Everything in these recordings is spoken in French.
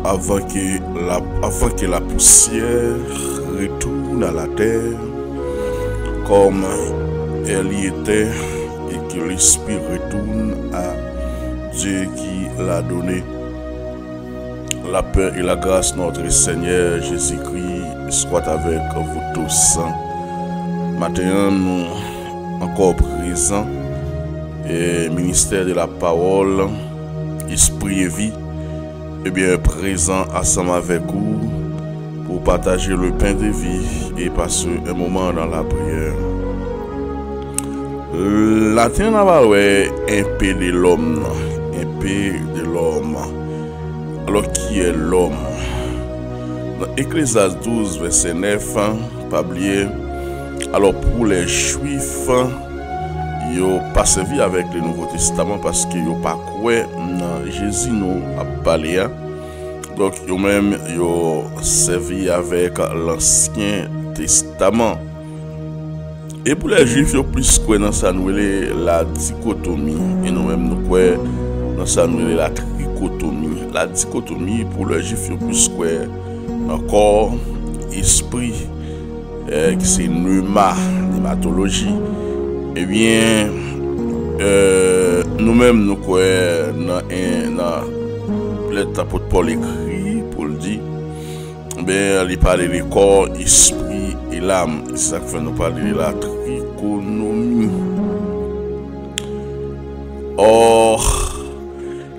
avant que la poussière retourne à la terre comme elle y était et que l'esprit retourne à Dieu qui l'a donné. La paix et la grâce de notre Seigneur Jésus-Christ soit avec vous tous. Maintenant, nous encore présents et ministère de la parole, esprit et vie, et bien présent ensemble avec vous pour partager le pain de vie et passer un moment dans la prière. La terre n'a pas un peu de l'homme, un peu de l'homme. Alors qui est l'homme? Dans Ecclésiaste 12, verset 9, pas oublier. Alors pour les Juifs, ils n'ont pas servi avec le Nouveau Testament parce qu'ils n'ont pas cru dans Jésus nous a parlé. Donc ils même ont servi avec l'Ancien Testament. Et pour les Juifs, ils ont plus cru dans ça nous la dichotomie. Et nous même nous croyons dans ça nous la trichotomie. La dichotomie pour les Juifs, ils ont plus cru encore esprit qui c'est pneumatologie. Eh bien, nous-mêmes, nous croyons dans l'apôtre Paul écrit pour le dire, ben, il parle de corps, esprit et l'âme. C'est ça que fait nous parler de la trichotomie. Or,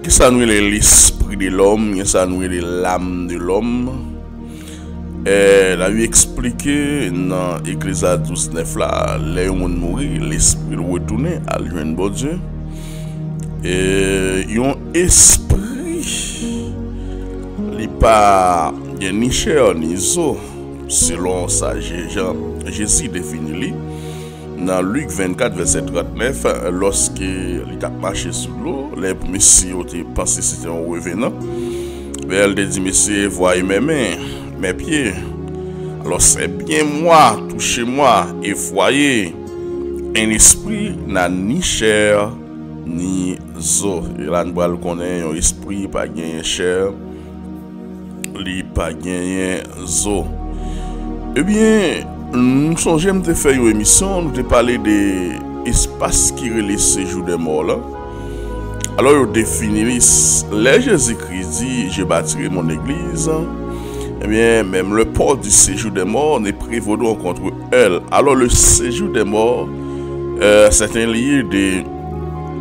qu'est-ce que ça nous est l'esprit de l'homme, qu'est-ce que ça nous est l'âme de l'homme? Elle a eu expliqué dans Ecclésiaste 12:9 là, les gens mourir, l'esprit retourné à l'union de Dieu. Et un esprit, il pas ni chair ni os, selon ça Jésus définit dans Luc 24 verset 39, lorsque il a marché sous l'eau, les messieurs ont pensé que c'était un revenant. Mais elle dit, monsieur, voyez mes mains, mes pieds. Alors c'est bien moi, touchez-moi et voyez, un esprit n'a ni chair ni os. Et là nous allons connaître un esprit pas gagné chair, li pas gagné os. Eh bien, nous songeons de faire une émission, nous avons parlé de l'espace qui est le séjour des morts là. Alors, il définit, les Jésus-Christ dit, je bâtirai mon église. Eh bien, même le port du séjour des morts n'est prévaudant contre elle. Alors, le séjour des morts, c'est un lieu de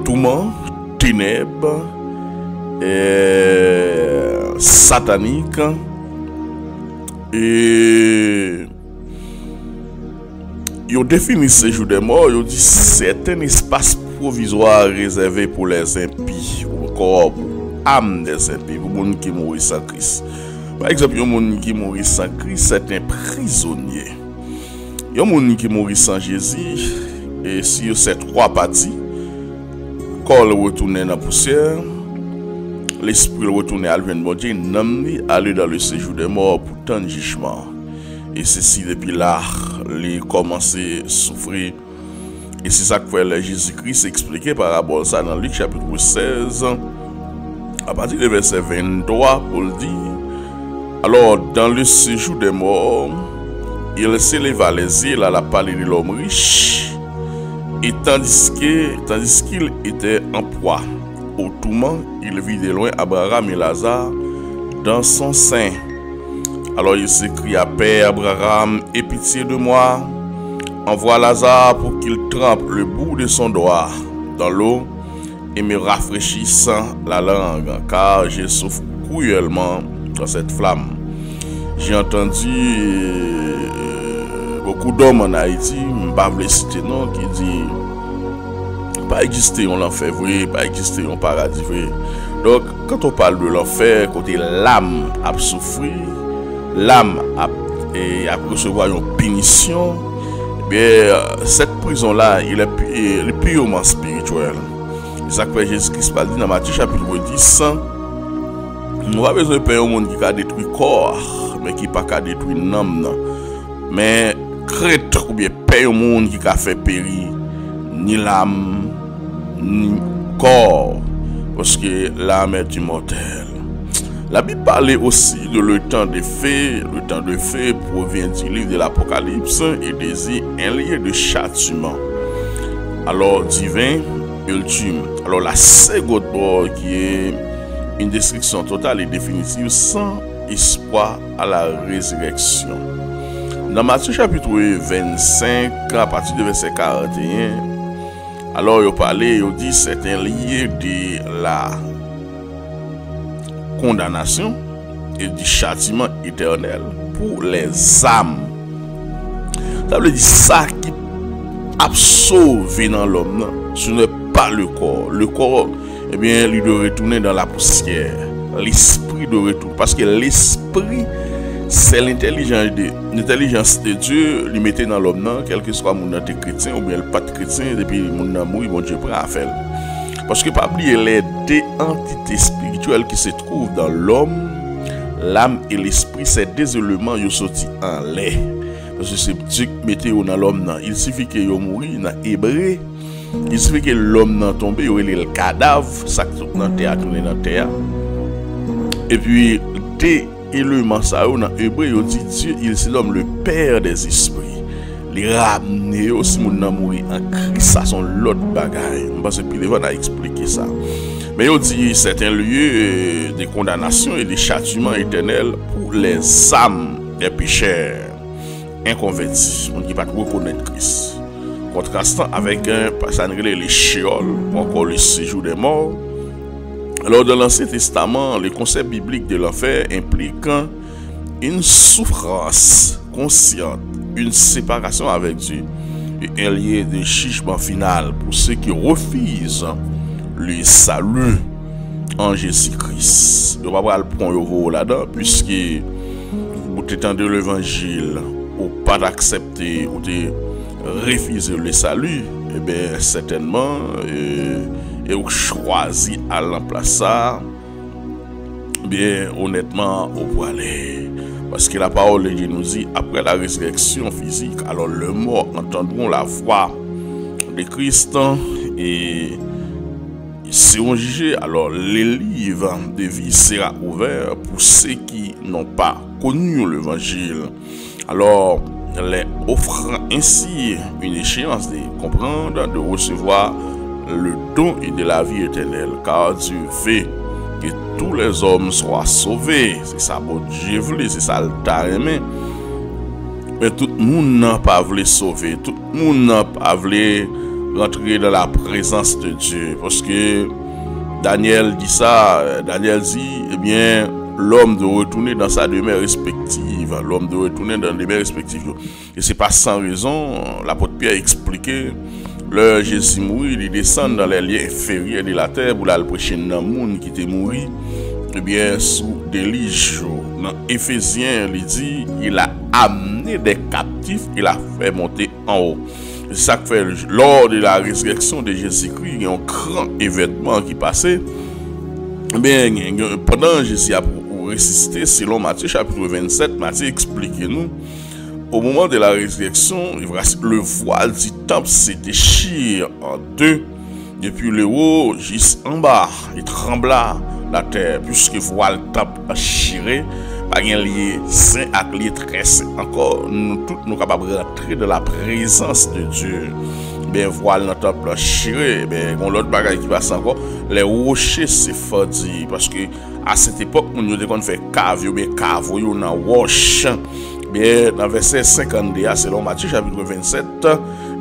tourments, ténèbres, sataniques. Et il définit le séjour des morts, il dit c'est un espace provisoire réservé pour les impies, ou encore pour l'âme des impies, pour les gens qui mourent sans Christ. Par exemple, les gens qui mourent sans Christ, c'est un prisonnier. Les gens qui mourent sans Jésus, et si ces trois parties, corps retourne dans la poussière, l'esprit retourne à l'union de Dieu, n'amener aller dans le séjour des morts pour tant de jugement. Et ceci depuis là, il commence à souffrir. Et c'est ça que Jésus-Christ expliqué par rapport à ça dans Luc chapitre 16, à partir du verset 23, pour le dire. Alors, dans le séjour des morts, il s'éleva les îles à la parler de l'homme riche, et tandis qu'il était en proie au tourment, il vit de loin Abraham et Lazare dans son sein. Alors il s'écria, Père Abraham, aie pitié de moi. Envoie Lazare pour qu'il trempe le bout de son doigt dans l'eau et me rafraîchisse la langue, car je souffre cruellement dans cette flamme. J'ai entendu beaucoup d'hommes en Haïti, je ne vais pas les citer non, qui disent pas exister en enfer vrai, pas exister en paradis vrai. Donc quand on parle de l'enfer, côté l'âme a souffert, l'âme a recevoir une punition. Cette prison-là, il est purement spirituel. C'est ça que Jésus-Christ parle dans Matthieu chapitre 10. Nous n'avons pas besoin de payer un monde qui a détruit le corps, mais qui n'a pas détruit l'âme. Mais crête ou bien payer un monde qui a fait périr ni l'âme, ni le corps, parce que l'âme est immortelle. La Bible parlait aussi de le temps des fées. Le temps des fées provient du livre de l'Apocalypse et désigne un lieu de châtiment. Alors, divin, ultime. Alors, la seconde mort qui est une destruction totale et définitive sans espoir à la résurrection. Dans Matthieu chapitre 25, à partir du verset 41, alors il parlait, il dit c'est un lieu de la condamnation et du châtiment éternel pour les âmes. Ça veut dire ça qui a sauvé dans l'homme, ce n'est pas le corps. Le corps, eh bien, lui doit retourner dans la poussière. L'esprit doit retourner. Parce que l'esprit, c'est l'intelligence de Dieu, lui mettait dans l'homme, quel que soit mon âme chrétien ou bien le pas chrétien, depuis mon amour, bon Dieu prend à faire. Parce que pas oublier les deux entités spirituelles qui se trouvent dans l'homme, l'âme et l'esprit, c'est deux éléments qui sont sortis en l'air. Parce que c'est Dieu qui mettait dans l'homme. Il suffit qu'il mourit dans l'hébreu. Il suffit que l'homme n'a tombé, il est le cadavre, ça qui est dans la terre, tourné dans la terre. Et puis, deux éléments, ça, dans l'hébreu, il dit Dieu, il c'est l'homme, le père des esprits. Les ramener aussi, mon mourir en Christ, ça sont l'autre bagaille. Parce que Pilevon a expliqué ça. Mais il dit c'est un lieu de condamnation et de châtiment éternel pour les âmes des pécheurs inconvertis, on qui ne va pas reconnaître Christ. Contrastant avec un passage les Sheol, ou encore le séjour des morts. Alors, dans l'Ancien Testament, le concept biblique de l'enfer impliquant une souffrance consciente, une séparation avec Dieu et un lieu de jugement final pour ceux qui refusent le salut en Jésus-Christ. On va voir le point là-dedans, puisque vous étendez l'évangile ou pas d'accepter ou de refuser le salut, et bien certainement, et vous choisissez à l'emplacer, bien honnêtement, au poilet. Parce que la parole de Dieu nous dit, après la résurrection physique, alors le mort entendront la voix de Christ et seront jugés. Alors les livres de vie sera ouvert pour ceux qui n'ont pas connu l'évangile. Alors, les offrant ainsi une échéance de comprendre, de recevoir le don et de la vie éternelle, car Dieu fait que tous les hommes soient sauvés. C'est ça, bon Dieu voulait, c'est ça le taremé. Mais tout le monde n'a pas voulu sauver, tout le monde n'a pas voulu rentrer dans la présence de Dieu. Parce que Daniel dit ça, Daniel dit, eh bien, l'homme doit retourner dans sa demeure respective. L'homme doit retourner dans la demeure respective. Et c'est pas sans raison, l'apôtre Pierre a expliqué, le Jésus mourit, il descend dans les lieux inférieurs de la terre pour aller prêcher dans le monde qui était mort. Eh bien, sous des jours. Dans Éphésiens, il dit, il a amené des captifs, il a fait monter en haut. C'est ça que fait lors de la résurrection de Jésus-Christ, il y a un grand événement qui passait. Eh bien, pendant Jésus a ressuscité, selon Matthieu chapitre 27, Matthieu explique nous, au moment de la résurrection, le voile du temple se déchire en deux, depuis le haut jusqu'en bas, il trembla la terre, puisque le voile du temple a chiré, par un lié saint avec lié très saint. Encore, nous tous nous capables de rentrer dans la présence de Dieu. Ben voile dans le temple a chiré, ben on l'autre bagaille qui passe encore, les rochers se fondit, parce que à cette époque, on nous dit qu'on fait cave, ou bien cave, ou dans roche. Bien, dans verset 52, selon Matthieu chapitre 27,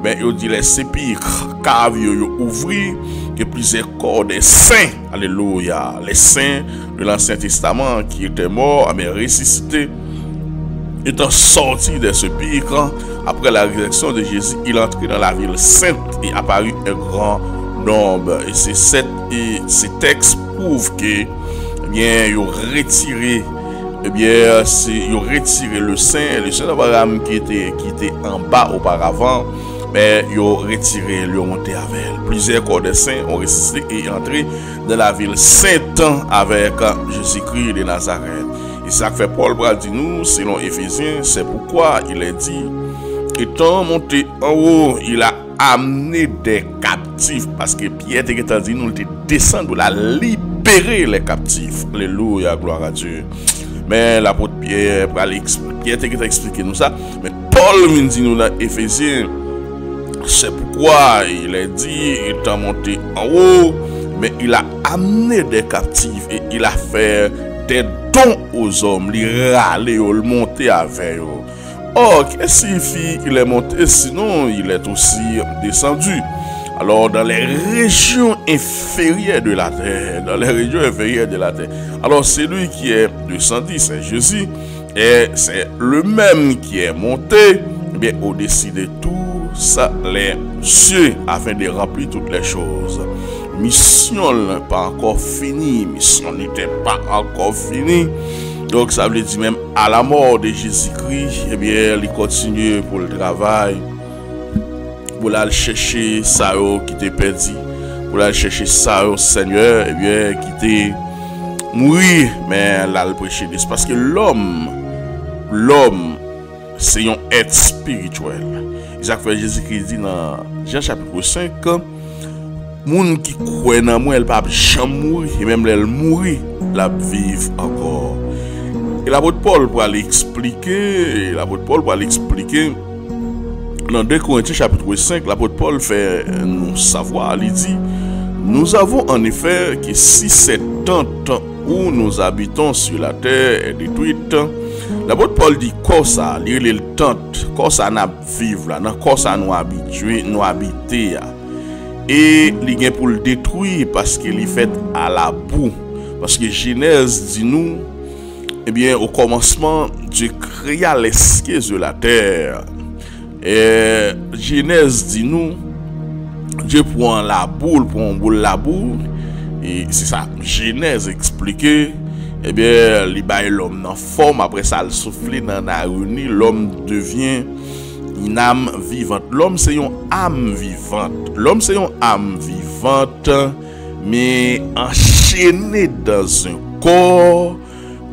ben, il dit les sépulcres, cave, ouvri, que plusieurs corps des saints, alléluia, les saints de l'Ancien Testament qui étaient morts, mais ressuscités, étant sortis de ce sépulcres, après la résurrection de Jésus, il entrait dans la ville sainte et apparut un grand nombre. Et ces textes prouvent que, eh bien, ils ont retiré. Eh bien, ils ont retiré le saint d'Abraham qui était en bas auparavant, mais ils ont retiré, ils ont monté avec elle. Plusieurs corps de saints ont ressuscité et entré dans la ville sainte avec Jésus-Christ de Nazareth. Et ça fait Paul dit nous, selon Éphésiens, c'est pourquoi il est dit, étant monté en haut, il a amené des captifs captifs parce que Pierre t'a dit nous descendre la libérer les captifs. Alléluia, gloire à Dieu. Mais l'apôtre Pierre t'a expliqué nous ça, mais Paul nous dit nous dans Éphésiens, c'est pourquoi il a dit étant monté en haut, mais il a amené des captifs et il a fait des dons aux hommes, il râler, il monter avec eux. Or, qu'est-ce qu'il signifie il est monté, sinon il est aussi descendu? Alors, dans les régions inférieures de la terre, alors celui qui est descendu, c'est Jésus, et c'est le même qui est monté, bien au-dessus de tout ça, les cieux, afin de remplir toutes les choses. Mission n'est pas encore finie, mission n'était pas encore finie. Donc ça veut dire même à la mort de Jésus-Christ, eh bien, il continue pour le travail, pour aller chercher ça qui était perdu, pour aller chercher ça Seigneur, eh bien, qui était mort, mais là le prêcher parce que l'homme, c'est un être spirituel. C'est ça que Jésus-Christ dit dans Jean chapitre 5, moun qui croit dans moi, elle pas jamais mourir, et même elle mourir, la vivre encore. Et l'apôtre Paul pour aller expliquer, dans 2 Corinthiens chapitre 5, l'apôtre Paul fait nous savoir, il dit, nous avons en effet que si cette tente où nous habitons sur la terre est détruite, l'apôtre Paul dit, quoi ça, il est le tente, quoi ça n'a vivre là, quoi ça nous habitué, nous habiter. Et il vient pour le détruire parce qu'il est fait à la boue. Parce que Genèse dit nous, eh bien, au commencement, Dieu créa l'esquisse de la terre. Et Genèse dit nous, Dieu prend la boule, la boule. Et c'est ça, Genèse expliqué. Eh bien, il bat l'homme dans forme, après ça, le souffle dans la réunie, l'homme devient une âme vivante. L'homme, c'est une âme vivante. L'homme, c'est une âme vivante, mais enchaîné dans un corps,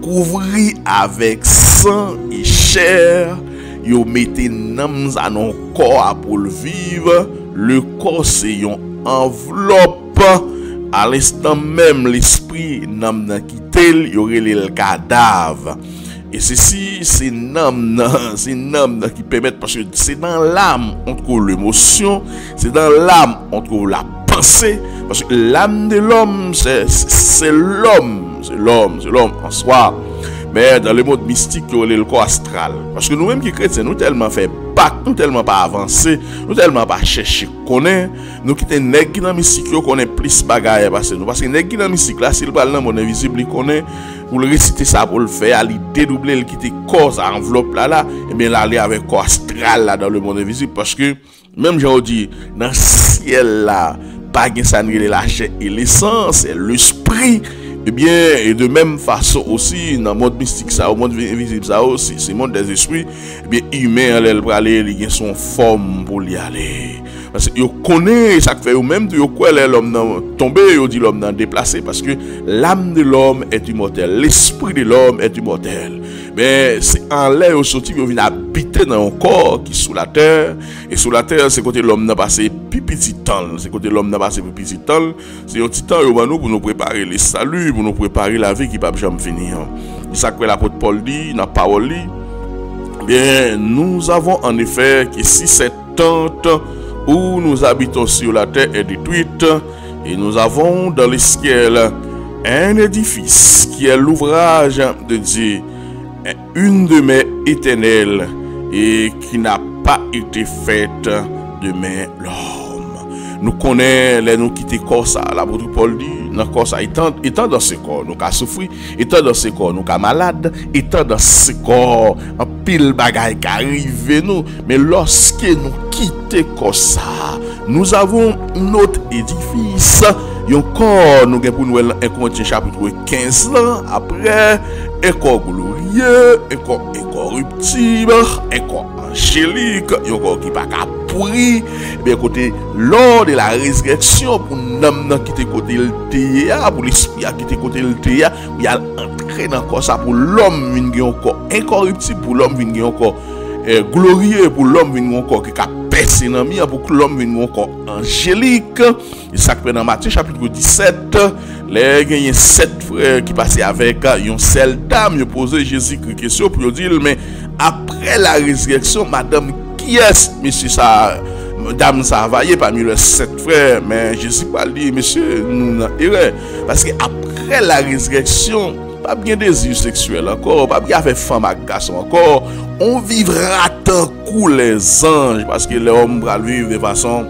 couvri avec sang et chair. Yo mettez nam à nos corps pour le vivre. Le corps c'est une enveloppe. À l'instant même l'esprit nam n'a quitté, il y aurait le cadavre. Et ceci c'est nam qui permet, parce que c'est dans l'âme on trouve l'émotion, c'est dans l'âme on trouve la pensée, parce que l'âme de l'homme c'est l'homme en soi. Mais dans le monde mystique, il y a le corps astral. Parce que nous-mêmes qui chrétiens, nous tellement fait bac, nous tellement pas avancé, nous tellement pas chercher connaître, nous qui sommes nèg qui dans mystique, nous connaît plus bagaille parce que nèg qui dans mystique là, s'il parle dans monde invisible, il connaît pour le réciter ça pour le faire, aller dédoubler, le quitter corps à enveloppe là, et bien là aller avec corps astral là dans le monde invisible parce que même j'ai dit dans le ciel là, pas gain ça la chair et l'essence, c'est l'esprit. Et bien, et de même façon aussi, dans le monde mystique, ça, au monde invisible, ça aussi, c'est le monde des esprits, et bien, humain, elle va aller, il a son forme pour y aller. Parce que vous connaissez ça que fait, ou même, vous connaissez l'homme tombé, vous dit l'homme déplacé, parce que l'âme de l'homme est immortelle, l'esprit de l'homme est immortel. Mais c'est en l'air, vous sortez, vous venez habiter dans un corps qui est sous la terre, et sous la terre, c'est côté l'homme n'a passé petit temps, c'est côté l'homme n'a passé petit temps, c'est un petit temps pour nous préparer les saluts, pour nous préparer la vie qui ne va jamais finir. C'est ça que l'apôtre Paul dit dans la parole. Bien, nous avons en effet que si cette tente où nous habitons sur la terre est détruite, et nous avons dans le ciel un édifice qui est l'ouvrage de Dieu, une demeure éternelle et qui n'a pas été faite de main l'homme. Nous connaissons les nous quitter corps ça, l'apôtre Paul dit dans corps ça, étant dans ce corps nous avons souffert, étant dans ce corps nous avons malade, étant dans ce corps en pile bagaille qui arrive nous, mais lorsque nous quittons corps ça, nous avons notre édifice, un corps nous avons pour nous 1 Corinthiens chapitre 15 là, après un corps glorieux, un corps incorruptible, un corps angélique, un corps qui pas pourri, bien côté lors de la résurrection pour l'homme qui était côté le théâtre, pour l'esprit qui était côté le théâtre, il y a entré dans corps ça pour l'homme vient encore incorruptible, pour l'homme vient encore glorieux, pour l'homme vient encore qui a percé dans mi pour que l'homme vienne encore angélique. Et ça que dans Matthieu chapitre 17, les gagné 7 frères qui passaient avec une seule dame, ils posaient Jésus une question pour dire mais après la résurrection, madame, qui est monsieur ça? Madame ça va y parmi les 7 frères, mais Jésus pas dit monsieur nous n'avons erreur parce que après la résurrection, pas bien désir sexuel encore, pas bien faire femme avec garçon encore, on vivra tant que les anges parce que l'homme va vivre de façon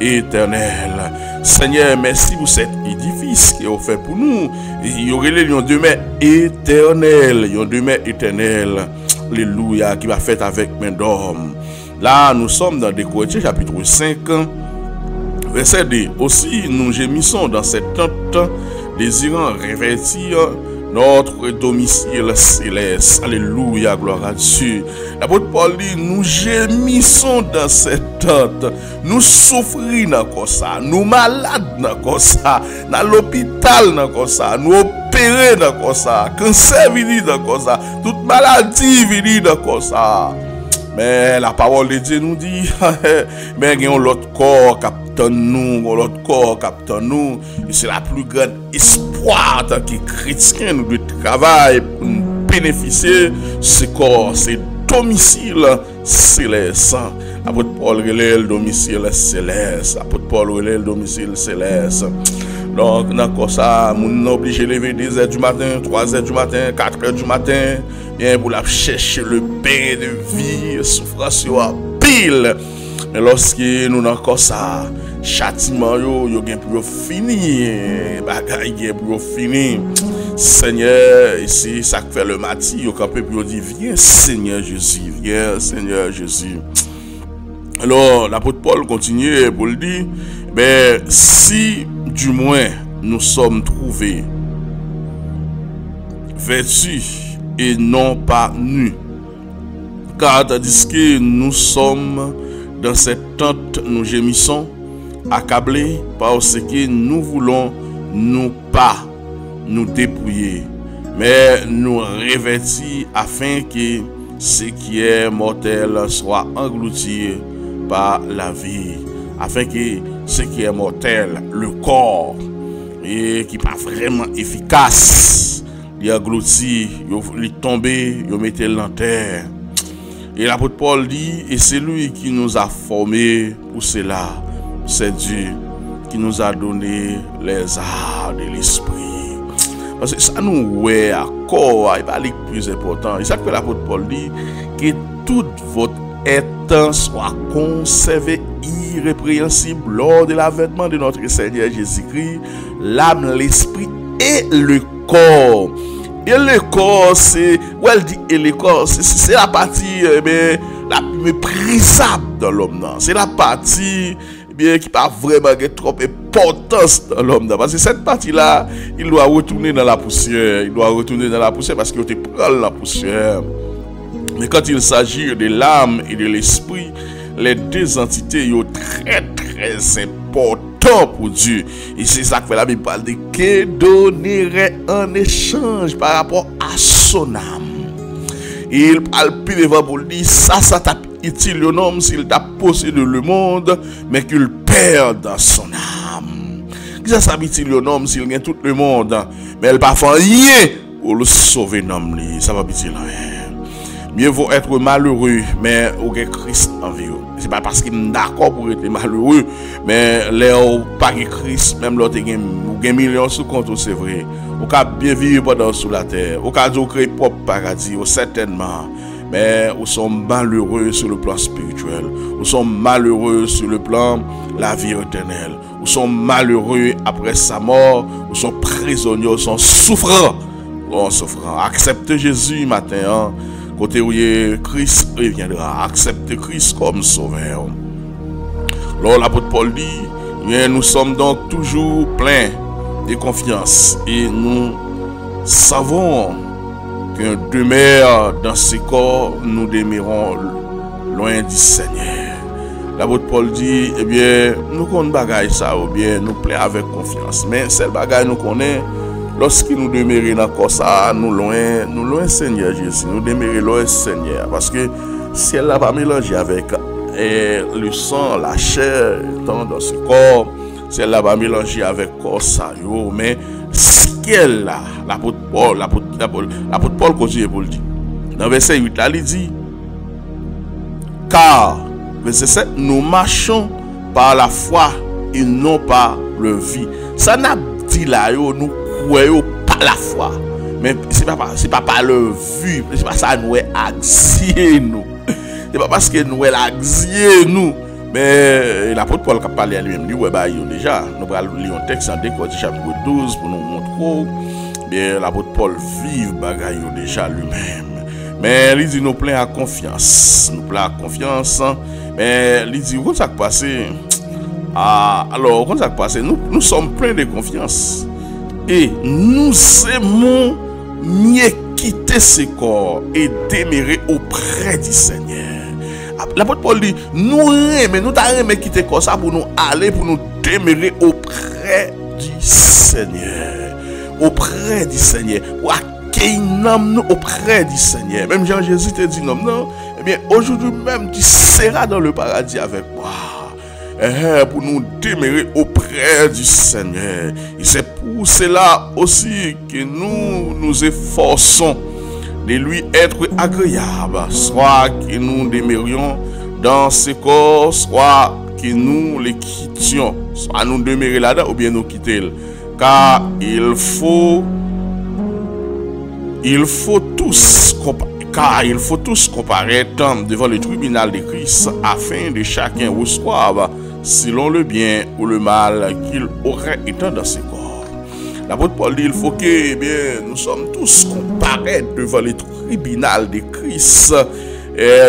éternelle. Seigneur, merci pour cet édifice qui est offert pour nous. Il y aurait une demeure éternelle, une demeure éternelle. Alléluia, qui va faire avec main d'homme. Là, nous sommes dans Corinthiens chapitre 5, verset 2. Aussi, nous gémissons dans cette tente, désirant revêtir notre domicile céleste. Alléluia, gloire à Dieu. L'apôtre Paul dit, nous gémissons dans cette tente. Nous souffrons dans ça. Nous malades dans ça. Dans l'hôpital dans ça. Nous opérés dans ça. Cancer vini dans ça. Toute maladie vini dans ça. Mais la parole de Dieu nous dit, mais il y a l'autre corps capte nous, l'autre corps capte nous. Et c'est la plus grande espoir tant que chrétien nous de travail pour nous bénéficier ce corps, c'est domicile céleste. Apôtre Paul relève le domicile céleste. Apôtre Paul relève le domicile céleste. Donc, dans ça, nous sommes obligés de lever 2h du matin, 3h du matin, 4h du matin, bien pour la chercher le pain de vie, souffrance à pile. Mais lorsque nous avons ça, châtiment yo gen pour finir, bagaille gen pour finir. Seigneur, ici ça fait le matin, yo campé pour dire viens Seigneur Jésus, viens Seigneur Jésus. Alors, l'apôtre Paul continue pour le dire, mais si du moins nous sommes trouvés vêtus et non pas nus, car tandis que nous sommes dans cette tente, nous gémissons, accablés parce que nous voulons nous pas nous dépouiller, mais nous revêtir afin que ce qui est mortel soit englouti par la vie, afin que ce qui est mortel, le corps, et qui n'est pas vraiment efficace, il englouti, il tombe, il met en terre. Et l'apôtre Paul dit, et c'est lui qui nous a formés pour cela, c'est Dieu qui nous a donné les arts de l'esprit. Parce que ça nous ouais à corps, il pas le plus important. Et ça que l'apôtre Paul dit, que toute votre être soit conservé irrépréhensible lors de l'avènement de notre Seigneur Jésus-Christ, l'âme, l'esprit et le corps. Et le corps, c'est, elle dit, et le corps, c'est la partie la plus méprisable dans l'homme. C'est la partie qui n'a pas vraiment trop d'importance dans l'homme. Parce que cette partie-là, il doit retourner dans la poussière. Il doit retourner dans la poussière parce qu'il te prend la poussière. Mais quand il s'agit de l'âme et de l'esprit, les deux entités sont très très importantes pour Dieu. Et c'est ça que la Bible parle de que donnerait en échange par rapport à son âme. Et il parle plus devant pour dire ça t'a utile un homme s'il t'a possédé le monde, mais qu'il perd dans son âme. Ça utile un homme s'il gagne tout le monde, mais il pas fait rien pour le sauver l'homme. Ça va utile rien. Mieux vaut être malheureux, mais au Christ en vie. C'est pas parce qu'il est d'accord pour être malheureux, mais les pas Christ, même l'autre gagne millions sous compte, c'est vrai. Au cas bien vivre pendant sous la terre, au cas où créer propre paradis, certainement. Mais nous sommes malheureux sur le plan spirituel. Nous sommes malheureux sur le plan de la vie éternelle. Nous sommes malheureux après sa mort. Nous sommes prisonniers, nous sommes souffrants. Acceptez Jésus matin. Hein? Côté où Christ reviendra, acceptez Christ comme sauveur. Alors l'apôtre Paul dit, nous sommes donc toujours pleins de confiance et nous savons qu'un demeure dans ce corps, nous demeurons loin du Seigneur. L'apôtre Paul dit, eh bien, nous connaissons bagaille ça ou bien nous plaît avec confiance, mais cette bagaille nous connaît. Lorsque nous demeurons dans le corps, ça, nous loin Seigneur Jésus, nous demeurons loin Seigneur. Parce que si elle n'a pas mélangé avec et le sang, la chair étant dans ce corps, celle-là va mélanger avec corps ça, mais ce qu'elle là, l'apôtre Paul continue pour le dire. Dans verset 8 là, il dit, car, verset 7, nous marchons par la foi et non par le vie. Ça n'a dit là, nous croyons par la foi. Mais c'est pas par le vu, c'est pas ça nous est axié nous. C'est pas parce que nous est axié nous. Mais l'apôtre Paul a parlé à lui-même, lui ouais bah déjà, nous allons lire un texte en Corinthiens chapitre 12 pour nous montrer bien l'apôtre Paul vive bagaille déjà lui-même. Mais il dit nous plein à confiance, mais il dit comment ça passé alors comment ça passé nous sommes pleins de confiance et nous aimons mieux quitter ce corps et demeurer auprès du Seigneur. L'apôtre Paul dit nous t'aimons quitter corps ça pour nous aller pour nous demeurer auprès du Seigneur, pour nous auprès du Seigneur. Même Jean-Jésus te dit non, eh bien aujourd'hui même tu seras dans le paradis avec moi. Pour nous demeurer auprès du Seigneur. Et c'est pour cela aussi que nous nous efforçons de lui être agréable, soit que nous demeurions dans ce corps, soit que nous le quittions, soit nous demeurer là-dedans ou bien nous quitter. Car il faut tous comparaître devant le tribunal de Christ afin de chacun reçoive selon le bien ou le mal qu'il aurait été dans ses corps. L'apôtre Paul dit il faut que nous sommes tous comparés devant le tribunal de Christ,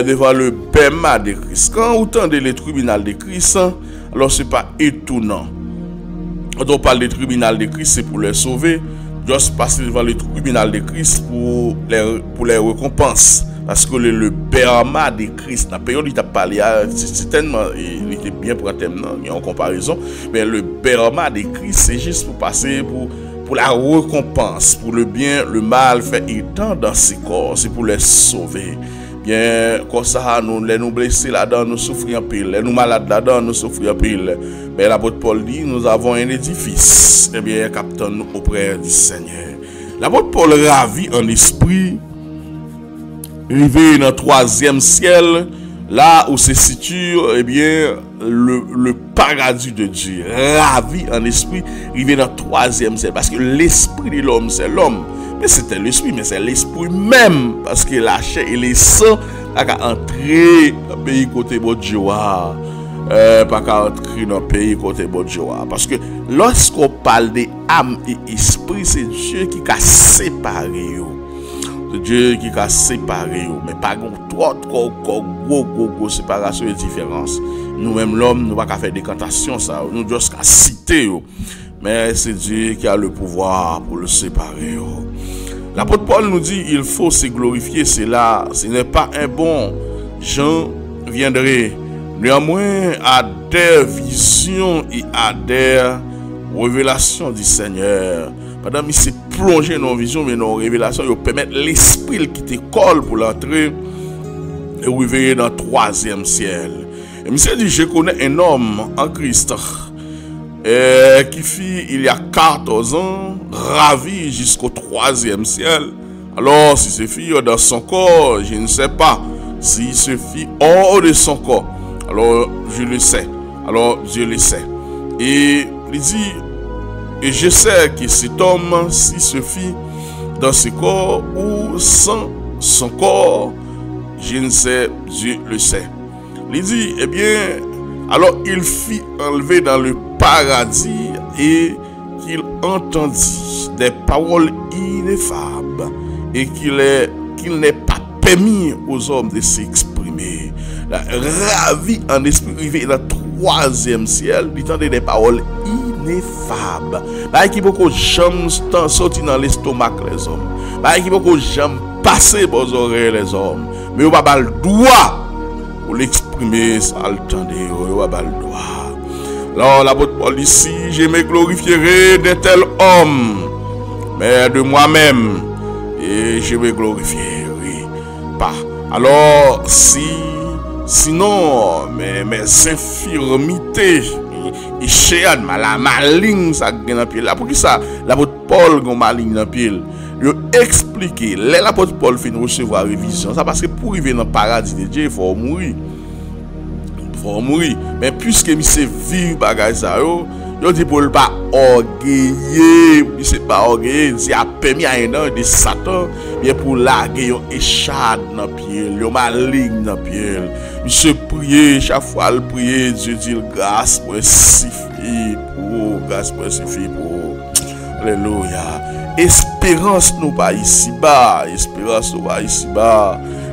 devant le bêma de Christ. Quand vous entendez le tribunal de Christ, alors c'est pas étonnant. Quand on parle du tribunal de Christ, c'est pour les sauver. Juste passer devant le tribunal de Christ pour les récompenses. Parce que le bêma de Christ, la période où il a parlé, c'est tellement, il était bien pour un thème, en comparaison. Mais le bêma de Christ, c'est juste pour passer pour la récompense, pour le bien, le mal fait étant dans ses corps, c'est pour les sauver. Bien, comme ça, nous blessés là-dedans, nous souffrons en pile. Nous malades là-dedans, nous souffrons en pile. Mais l'apôtre Paul dit, nous avons un édifice. Eh bien, captons-nous auprès du Seigneur. L'apôtre Paul ravi en esprit, arrivé dans le 3e ciel, là où se situe, eh bien, le paradis de Dieu. Ravi en esprit, arrivé dans le 3e ciel. Parce que l'esprit de l'homme, c'est l'homme. Mais c'était l'esprit, mais c'est l'esprit même. Parce que la chair et les sangs pas qu'à entrer dans le pays côté Bodjoa. Pas qu'à entrer dans le pays côté Bodjoa. Parce que lorsqu'on parle d'âme et esprit, c'est Dieu qui a séparé. C'est Dieu qui a séparé. Mais pas trop séparation et différence. Nous-mêmes, l'homme, nous ne pouvons pas faire des cantations. Nous devons juste citer. Mais c'est Dieu qui a le pouvoir pour le séparer. L'apôtre Paul nous dit il faut se glorifier, cela, ce n'est pas un bon. Jean viendrait néanmoins à des visions et à des révélations du Seigneur. Pendant qu'il s'est plongé dans nos visions mais dans nos révélations, il permet l'esprit qui te colle pour l'entrer et réveiller dans le 3e ciel. Et monsieur dit je connais un homme en Christ qui fut il y a 14 ans ravi jusqu'au 3e ciel. Alors si ce fut dans son corps, je ne sais pas. Si ce fut hors de son corps, alors je le sais. Et il dit, et je sais que cet homme, si ce fut dans ce corps ou sans son corps, je ne sais, Dieu le sait. Il dit, eh bien, alors il fut enlevé dans le paradis et qu'il entendit des paroles ineffables et qu'il n'est pas permis aux hommes de s'exprimer. Ravi en esprit, arrivé dans le 3e ciel, il entendait des paroles ineffables. Là, il y a beaucoup de gens sortis dans l'estomac les hommes. Là, il y a beaucoup de gens passés aux oreilles les hommes. Mais on va pas le droit pour l'exprimer, ça l'entendait, on va pas le droit. Alors, l'apôtre Paul ici, je me glorifierai d'un tel homme, mais de moi-même, et je me glorifierai pas. Alors, si Sinon, mes infirmités, et chez la maligne, ça gagne dans pied. Là, pour qui ça, l'apôtre Paul gagne maligne dans pied. Il explique, l'apôtre Paul fait recevoir révision. Ça parce que pour arriver dans le paradis de Dieu, il faut mourir. Mais puisque il s'est vu bagay ça yo dit pour pas orgueilleux, il c'est pas orgueilleux, c'est a permis à un de Satan bien pour larguer yo échade dans pied, yo maligne dans pied. Monsieur prier chaque fois le prier, Dieu dit grâce pour suffit pour grâce pour suffit pour. Alléluia. Espérance nous pas ici bas,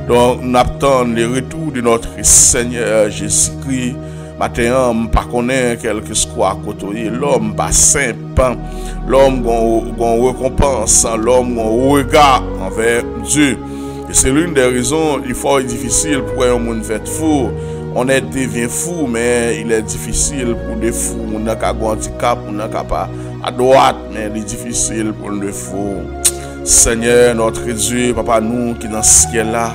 Donc nous attendons le retour de notre Seigneur Jésus-Christ. Maintenant, on ne connaît pas quelque chose à côté. L'homme pas simple, l'homme qu'on récompense, l'homme qu'on regard envers Dieu. Et c'est l'une des raisons, il faut difficile pour un monde fait fou. On est devient fou, mais il est difficile pour des fous. On n'a qu'à un handicap, on n'a qu'à pas à droite, mais il est difficile pour le fou. Seigneur, notre Dieu, Papa, nous qui dans ce ciel là.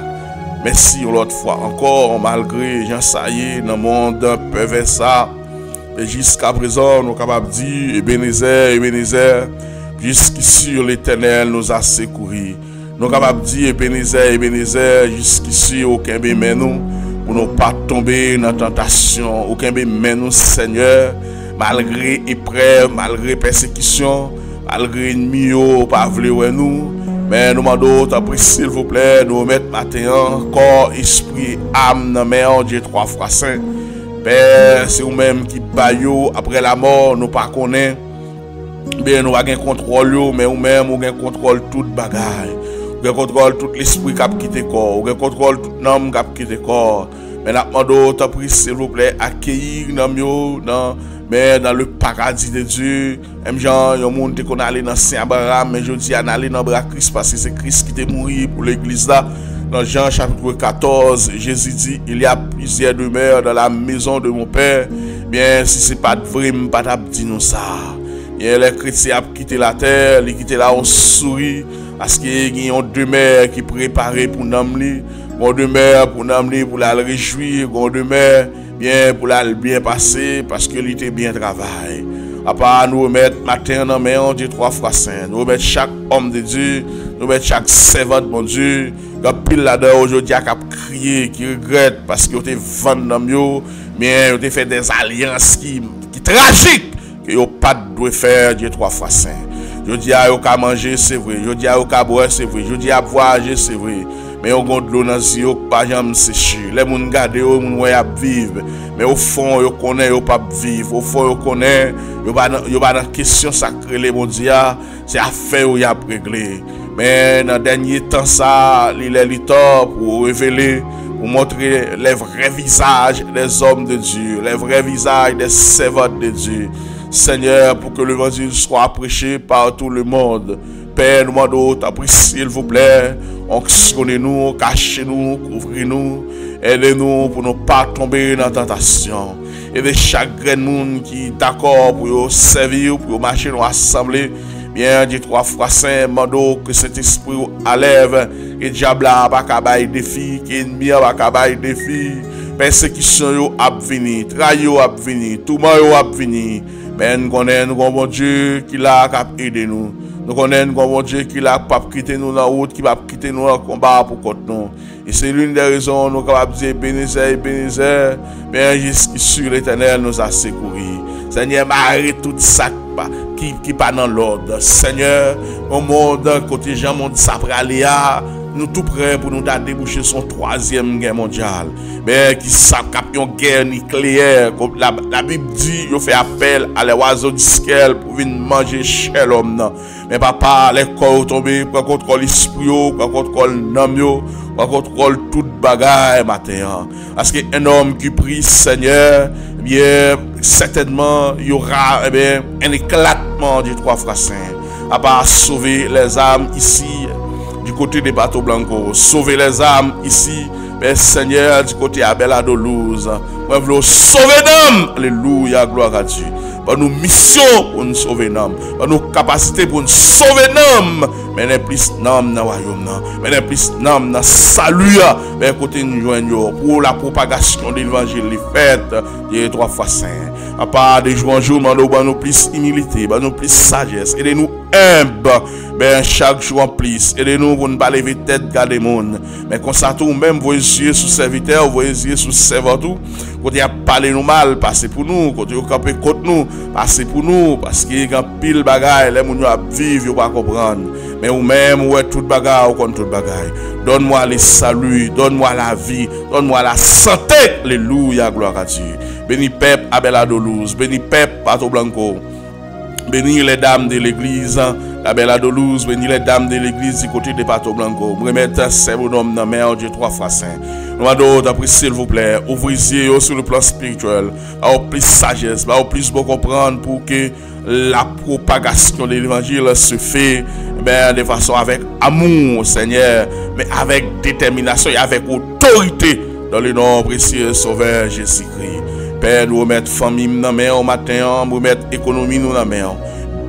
Merci l'autre fois encore, malgré Jean Saillé, dans le monde peuvent ça. Mais jusqu'à présent, nous sommes capables de dire, Ebenezer, jusqu'ici l'Éternel nous a secourus. Nous sommes capables de dire, Ebenezer, jusqu'ici aucun bémé nous, pour ne pas tomber dans la tentation, aucun bémé nous, Seigneur, malgré épreuve, malgré persécution, malgré ennemi, pas vouloir nous. Mais nous demandons, s'il vous plaît, nous mettre matin, corps, esprit, âme, dans main, Dieu 3 fois saint. Père, c'est vous-même qui baillot après la mort, nous pas connaît. Bien, nous avons un contrôle, mais vous-même, vous avez contrôle toute bagaille. Vous avez contrôle tout l'esprit qui a quitté le corps. Vous avez contrôle tout l'homme qui a quitté le corps. Mais nous demandons, s'il vous plaît, accueillir dans le paradis de Dieu. Même gens, il y a des gens qui sont allés dans Saint-Abraham, mais je dis aller dans le bras Christ parce que c'est Christ qui est mort pour l'église là. Dans Jean chapitre 14, Jésus dit, il y a plusieurs demeures dans la maison de mon Père. Bien, si ce n'est pas vrai, je ne vais pas dire nous ça. Bien, les chrétiens ont quitté la terre, ils quitté là, on sourit, parce qu'il y a une demeure qui est préparée pour nous. Une demeure pour nous, pour la réjouir, une demeure bien pour la bien passer, parce qu'il était bien travaillé. À part nous remettre matin dans main, Dieu 3 fois saint. Nous remettre chaque homme de Dieu, nous remettre chaque servant de mon Dieu. Il y a pile là-dedans aujourd'hui qui a crié, qui regrette parce qu'il a vendu dans mieux, mais il a fait des alliances qui tragiques que il pas de faire Dieu 3 fois saint. Je dis à eux qu'à manger, c'est vrai. Je dis à eux qu'à boire, c'est vrai. Je dis à voyager, c'est vrai. Mais on compte l'eau dans les yeux, pas jamais sécher. Les gens gardent, les gens vivent. Mais au fond, ils connaissent, ils ne peuvent pas vivre. Au fond, ils connaissent, ils ne pas dans question sacrée, les mondiales. C'est affaire où ils ont réglé. Mais dans le dernier temps, ça, il est temps pour révéler, pour montrer les vrais visages des hommes de Dieu, les vrais visages des servants de Dieu. Seigneur, pour que l'évangile soit prêché par tout le monde. Père, nous demandons, s'il vous plaît, onctionnez-nous, cachez-nous, couvrez-nous, aidez-nous pour ne pas tomber dans la tentation. Aidez chaque grain de monde qui est d'accord pour servir, pour marcher dans l'assemblée. Bien, Dieu 3 fois saint, demandons que cet esprit enlève, que le diable n'a pas de défi, que l'ennemi n'a pas de défi, persécution a venir, trahison a venir, tout le monde a venir. Mais nous connaissons un bon Dieu qui l'a aidé nous. Nous connaissons un bon Dieu qui l'a pas quitté nous dans la route, qui va quitter nous dans le combat pour contre nous. Et c'est l'une des raisons nous capables de dire Ebenezer, bien jusqu'ici l'Éternel nous a secourus. Seigneur, m'arrête tout ça qui pas dans l'ordre. Seigneur, au monde côté Jean monde Sapralia, nous tout prêts pour nous déboucher son 3e guerre mondiale. Mais qui savent qu'il y a une guerre nucléaire. La Bible dit qu'il fait appel à les oiseaux du ciel pour venir manger chez l'homme. Mais papa, les corps tombés, pour contrôle l'esprit, pour contrôle l'homme, pour contrôle toute bagaille matin. Parce qu'un homme qui prie Seigneur, bien certainement il y aura un éclatement du 3 fois saint. À part sauver les âmes ici du côté des bateaux blancos, sauver les âmes ici, mais Seigneur du côté Abel Adolouse, moi je veux sauver d'âmes, alléluia, gloire à Dieu. par nos missions pour nous sauver l'homme, par nos capacités pour nous sauver l'homme, mais n'est plus l'homme dans le royaume, mais n'est plus l'homme dans le salut, mais côté nous joignons pour la propagation de l'évangile, les fêtes, les 3 fois saint. À part des jours en jour, nous plus humilité, nous plus sagesse, aidez-nous humble, mais chaque jour en plus, aidez-nous pour ne pas lever tête, garder monde, mais comme ça tout, même vos yeux sous serviteur, vos yeux sous serveur tout, quand il a parlé nous mal, passez pour nous, quand il a campé contre nous, passez pour nous, parce qu'il y a pile bagaille, les gens vivent, ils ne pas comprendre, mais ou même, ou est tout bagaille, ou contre tout bagaille, donne-moi les saluts, donne-moi la vie, donne-moi la santé, alléluia, gloire à Dieu. Béni Pep Abela Dolouse, béni Pep Pato Blanco, béni les dames de l'église, Abela Dolouse, béni les dames de l'église du côté de Pato Blanco. Vous remettez ce bonhomme dans la main, Dieu 3 fois saint. Nous demandons d'après, s'il vous plaît, ouvrez les yeux sur le plan spirituel, avoir plus sagesse, avoir plus bon comprendre pour que la propagation de l'évangile se fait de façon avec amour, Seigneur, mais avec détermination et avec autorité dans le nom précieux Sauveur Jésus-Christ. Père, nous remettons famille dans la main au matin, nous remettons économie dans la main.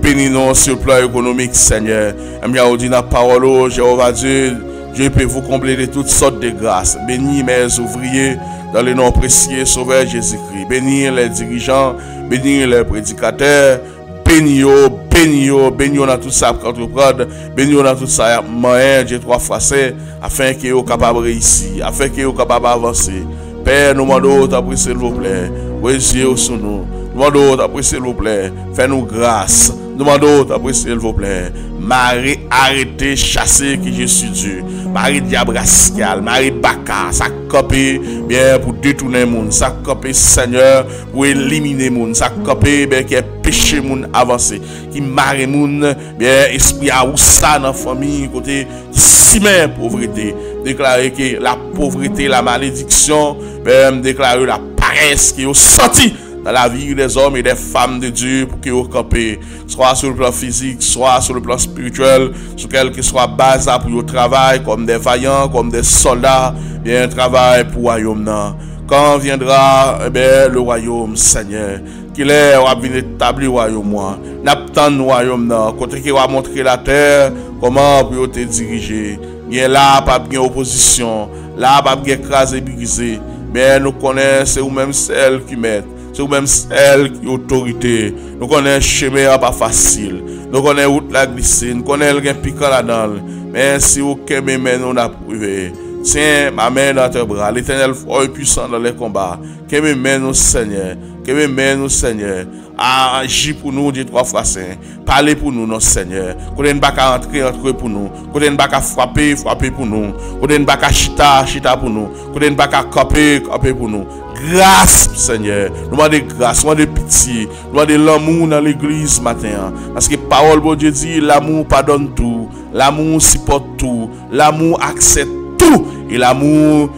Bénis-nous sur le plan économique, Seigneur. On dit dans la parole, Jéhovah Dieu, Dieu peut vous combler de toutes sortes de grâces. Bénis mes ouvriers dans le nom précieux Sauveur Jésus-Christ. Bénis les dirigeants, bénis les prédicateurs, bénis dans tout ça pour entreprendre, bénis dans tout ça, moyen, Dieu 3 fois saint, afin qu'ils soient capables de réussir, afin qu'ils soient capables d'avancer. Père, nous demandons d'après s'il vous plaît, voyez sur nous. Nous demandons d'après s'il vous plaît, fais-nous grâce. Nous demandons d'après s'il vous plaît, Marie arrêtez chasser qui je suis Dieu. Marie diable rascal, Marie baka, ça copie bien pour détourner le monde, ça copie Seigneur pour éliminer le monde, ça copie bien qui est péché monde avancé, qui marie monde bien esprit à ou ça dans la famille côté si même pauvreté, déclarer que la pauvreté, la malédiction, bien déclarer la paresse qui est sortie dans la vie des hommes et des femmes de Dieu pour qu'ils campent, soit sur le plan physique, soit sur le plan spirituel, sur quelle que soit base pour le travail, comme des vaillants, comme des soldats, bien travail pour le royaume. Quand viendra le royaume, Seigneur, qu'il est venir établir le royaume, n'attend le royaume, côté qui va montrer la terre, comment pour te diriger. Bien là, pas bien opposition, là, pas bien écrasé, brisé, mais nous connaissons ou même celle qui met. C'est même celle qui est autorité. Nous connaissons le chemin pas facile. Nous connaissons route la glycine. Nous connaissons le piquant là-dedans. Mais si vous aimez, nous n'a prouvé. Tiens ma main dans tes bras. L'Éternel fort et puissant dans les combats. Qu'aimez nous, Seigneur. Qu'aimez nous, Seigneur. Agis pour nous, Dieu 3 fois saint. Parlez pour nous, non, Seigneur. Qu'on ne pas entrer pour nous. Qu'on ne pas frapper pour nous. Qu'on ne pas chita pour nous. Qu'on ne pas caper pour nous. Grâce, Seigneur. Nous demandons grâce, nous demandons pitié, nous demandons l'amour dans l'église matin. Parce que parole de Dieu dit, l'amour pardonne tout, l'amour supporte tout, l'amour accepte tout. Et l'amour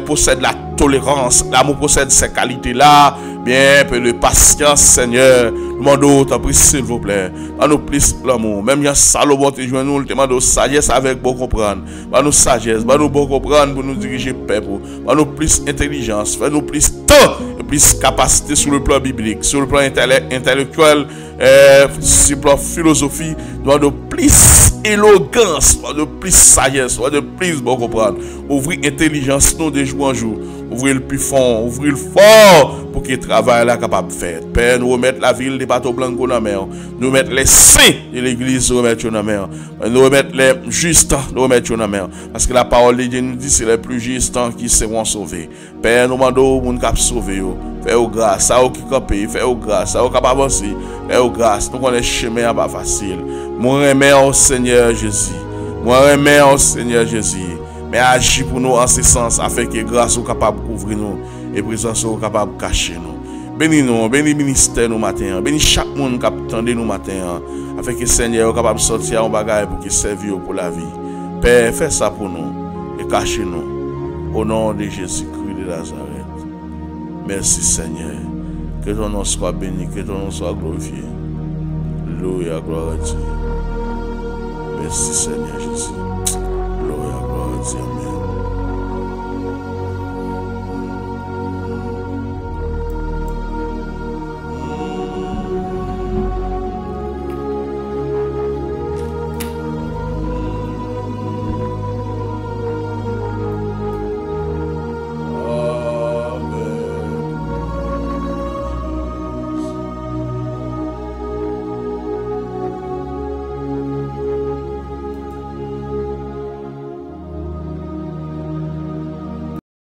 possède la tolérance, l'amour possède ces qualités-là. Bien, peu de patience, Seigneur. Nous demandons, s'il vous plaît, nous plus l'amour. Même il y a Salomon qui joue nous, nous demandons sagesse avec bon comprendre. Nous sagesse, nous bon comprendre pour nous diriger peuple. Nous plus intelligence, fais-nous plus temps et plus capacité sur le plan biblique, sur le plan intellectuel, sur le plan philosophie. Nous demandons plus éloquence, nous demandons plus sagesse, nous demandons plus bon comprendre. Ouvrir intelligence nous de jour en jour. Ouvrir le plus fond, ouvrir le fort pour qu'il travaille là capable de faire. Père, nous remettre la ville de Pato Blanco dans la mer. Nous remettre les saints de l'église, nous remettre dans la mer. Nous remettre les justes, nous remettre dans la mer. Parce que la parole de Dieu nous dit c'est les plus justes qui seront sauvés. Père, nous demandons aux gens qui sont sauvés. Fais-vous grâce, à eux qui campent, fais-vous grâce, à eux qui avancer. Fais-vous grâce, nous connaissons le chemin pas facile. Moi, remets au Seigneur Jésus. Moi, remets au Seigneur Jésus. Mais agis pour nous en ce sens, afin que grâce soit capable de couvrir nous et présence soit capable de cacher nous. Bénis nous, bénis le ministère nous matin, bénis chaque monde qui attend nous matin, afin que le Seigneur soit capable de sortir un bagage pour qu'il serve pour la vie. Père, fais ça pour nous et cachez nous. Au nom de Jésus-Christ de Nazareth. Merci Seigneur. Que ton nom soit béni, que ton nom soit glorifié. Alléluia, gloire à Dieu. Merci Seigneur Jésus. Gloire à Dieu. Amen.